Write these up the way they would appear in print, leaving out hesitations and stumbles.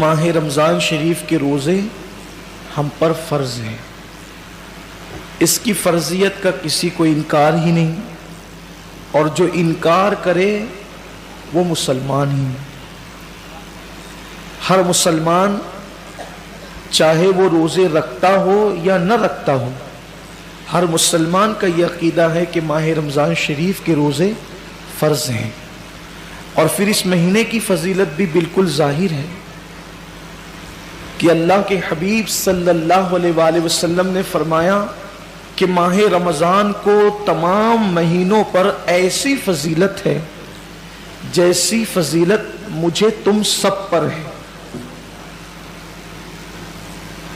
माह रमज़ान शरीफ के रोज़े हम पर फ़र्ज़ हैं। इसकी फ़र्ज़ियत का किसी को इनकार ही नहीं, और जो इनकार करे वो मुसलमान ही नहीं। हर मुसलमान चाहे वो रोज़े रखता हो या न रखता हो, हर मुसलमान का यह अक़ीदा है कि माह रमज़ान शरीफ के रोज़े फ़र्ज़ हैं। और फिर इस महीने की फ़जीलत भी बिल्कुल ज़ाहिर है कि अल्लाह के हबीब सल्लल्लाहु अलैहि वसल्लम ने फरमाया कि माह रमज़ान को तमाम महीनों पर ऐसी फजीलत है जैसी फजीलत मुझे तुम सब पर है।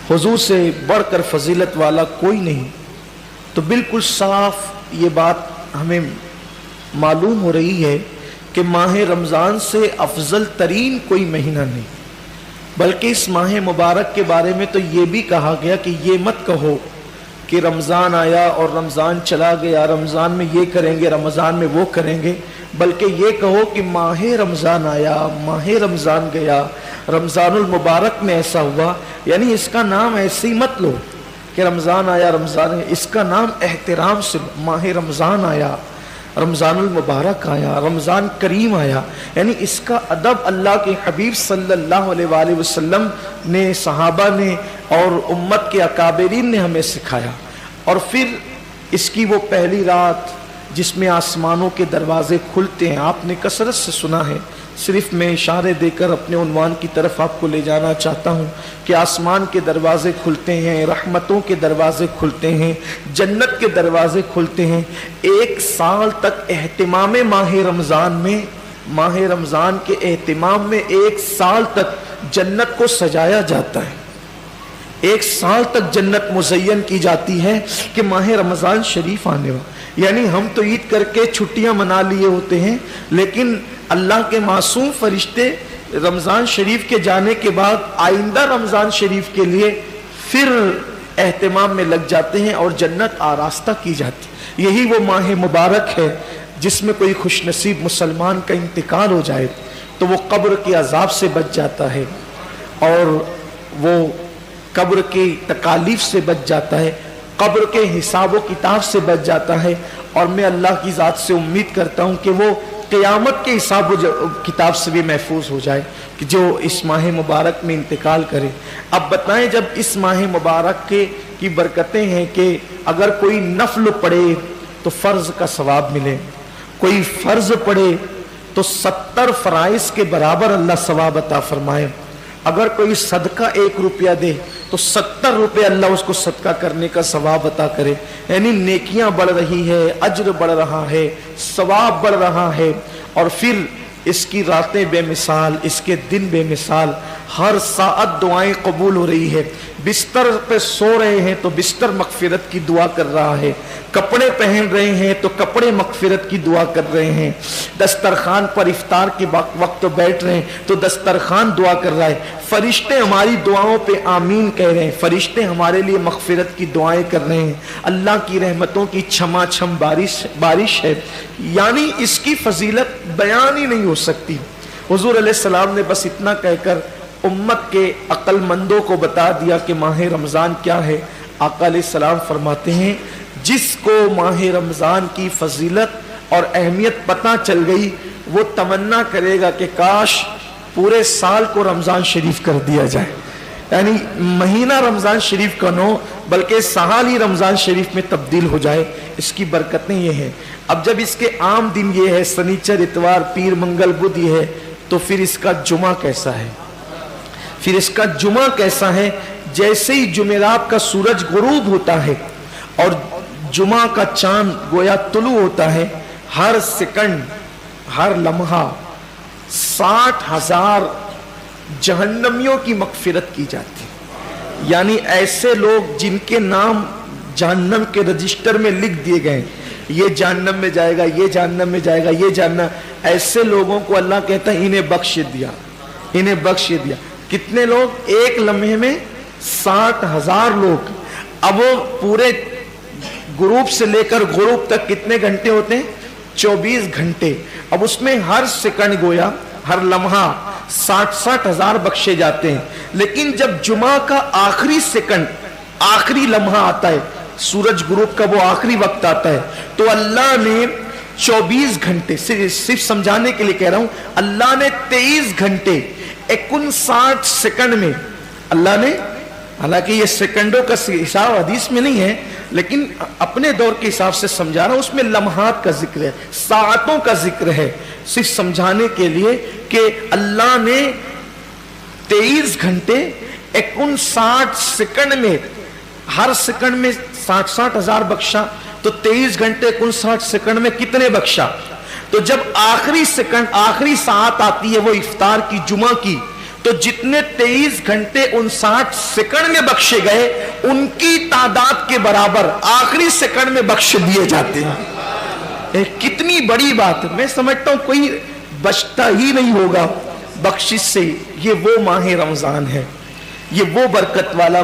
हुजूर से बढ़कर फजीलत वाला कोई नहीं। तो बिल्कुल साफ ये बात हमें मालूम हो रही है कि माह रमज़ान से अफजल तरीन कोई महीना नहीं। बल्कि इस माह मुबारक के बारे में तो ये भी कहा गया कि ये मत कहो कि रमज़ान आया और रमज़ान चला गया, रमज़ान में ये करेंगे, रमज़ान में वो करेंगे, बल्कि ये कहो कि माह रमज़ान आया, माह रमज़ान गया, रमज़ानुल मुबारक में ऐसा हुआ। यानी इसका नाम ऐसे ही मत लो कि रमज़ान आया, रमज़ान, इसका नाम एहतराम से लो। माह रमज़ान आया, रमज़ानुल मुबारक आया, रमज़ान करीम आया, यानी इसका अदब अल्लाह के हबीब सल्लल्लाहु अलैहि वसल्लम ने, सहाबा ने और उम्मत के अकाबरीन ने हमें सिखाया। और फिर इसकी वो पहली रात जिसमें आसमानों के दरवाजे खुलते हैं, आपने कसरत से सुना है। सिर्फ मैं इशारे देकर अपने उन्वान की तरफ आपको ले जाना चाहता हूँ कि आसमान के दरवाजे खुलते हैं, रहमतों के दरवाजे खुलते हैं, जन्नत के दरवाजे खुलते हैं। एक साल तक एहतिमाम माह रमज़ान में, माह रमज़ान के एहतिमाम में एक साल तक जन्नत को सजाया जाता है। एक साल तक जन्नत मुज़य्यन की जाती है कि माह रमज़ान शरीफ आने वाला। यानी हम तो ईद करके छुट्टियां मना लिए होते हैं, लेकिन अल्लाह के मासूम फरिश्ते रमज़ान शरीफ के जाने के बाद आइंदा रमज़ान शरीफ के लिए फिर एहतिमाम में लग जाते हैं और जन्नत आरास्ता की जाती। यही वो माह मुबारक है जिसमें कोई खुशनसीब मुसलमान का इंतकाल हो जाए तो वो कब्र के अजाब से बच जाता है और वो कब्र की तकालीफ से बच जाता है, कब्र के हिसाब किताब से बच जाता है। और मैं अल्लाह की ज़ात से उम्मीद करता हूँ कि वो क़यामत के हिसाब किताब से भी महफूज हो जाए कि जो इस माह मुबारक में इंतकाल करे। अब बताएं, जब इस माह मुबारक की बरकतें हैं कि अगर कोई नफल पढ़े तो फ़र्ज़ का सवाब मिले, कोई फ़र्ज़ पढ़े तो 70 फ़राइज़ के बराबर अल्लाह सवाब अता फरमाए। अगर कोई सदका 1 रुपया दे तो 70 रुपये अल्लाह उसको सदका करने का सवाब अता करे। यानी नेकियां बढ़ रही है, अज्र बढ़ रहा है, सवाब बढ़ रहा है। और फिर इसकी रातें बेमिसाल, इसके दिन बेमिसाल, हर साअत दुआएं कबूल हो रही है। बिस्तर पे सो रहे हैं तो बिस्तर मगफिरत की दुआ कर रहा है, कपड़े पहन रहे हैं तो कपड़े मगफिरत की दुआ कर रहे हैं, दस्तरखान पर इफ्तार के वक्त बैठ रहे हैं तो दस्तरखान दुआ कर रहा है। फरिश्ते हमारी दुआओं पे आमीन कह रहे हैं, फरिश्ते हमारे लिए मगफिरत की दुआएं कर रहे हैं। अल्लाह की रहमतों की छमाछम बारिश है। यानी इसकी फजीलत बयान ही नहीं हो सकती। हुजूर अलैहिस्सलाम ने बस इतना कहकर उम्मत के अक्लमंदों को बता दिया कि माह रमज़ान क्या है। आका अलैहिस्सलाम फरमाते हैं, जिसको माह रमज़ान की फजीलत और अहमियत पता चल गई वो तमन्ना करेगा कि काश पूरे साल को रमज़ान शरीफ कर दिया जाए। यानी महीना रमज़ान शरीफ का न बल्कि साल ही रमज़ान शरीफ में तब्दील हो जाए। इसकी बरकतें ये हैं। अब जब इसके आम दिन ये है, शनिचर, इतवार, पीर, मंगल, बुध ये है, तो फिर इसका जुमा कैसा है? फिर इसका जुमा कैसा है? जैसे ही जुमेरात का सूरज गुरूब होता है और जुमा का चांद गोया तुलू होता है, हर सेकंड, हर लम्हा 60,000 जहन्नमियों की मगफिरत की जाती है। यानी ऐसे लोग जिनके नाम जहन्नम के रजिस्टर में लिख दिए गए, ये जहन्नम में जाएगा, ये जहन्नम में जाएगा, ये जहन्नम, ऐसे लोगों को अल्लाह कहता है इन्हें बख्श दिया, इन्हें बख्श दिया। कितने लोग? एक लम्हे में 60,000 लोग। अब वो पूरे गुरूब से लेकर गुरूब तक कितने घंटे होते हैं? 24 घंटे। अब उसमें हर सेकंड गोया, हर लम्हा 60 हजार बख्शे जाते हैं। लेकिन जब जुमा का आखिरी सेकंड, आखिरी लम्हा आता है, सूरज गुरूब का वो आखिरी वक्त आता है, तो अल्लाह ने 24 घंटे, सिर्फ समझाने के लिए कह रहा हूं, अल्लाह ने 23 घंटे 59 सेकंड में अल्लाह ने, हालांकि ये सेकंडों का हिसाब हदीस में नहीं है, लेकिन अपने दौर के हिसाब से समझा रहा हूं, उसमें लम्हात का जिक्र है, सातों का जिक्र है, सिर्फ समझाने के लिए कि अल्लाह ने 23 घंटे 59 सेकंड में, हर सेकंड में 60 हजार बख्शा, तो 23 घंटे 59 सेकंड में कितने बख्शा? तो जब आखिरी सेकंड, आखिरी सात आती है वो इफ्तार की, जुमा की, तो जितने 23 घंटे 59 सेकंड में बख्शे गए, उनकी तादाद के बराबर आखिरी सेकंड में बख्श दिए जाते हैं। कितनी बड़ी बात है। मैं समझता हूं कोई बचता ही नहीं होगा बख्शिश से। ये वो माह रमजान है, ये वो बरकत वाला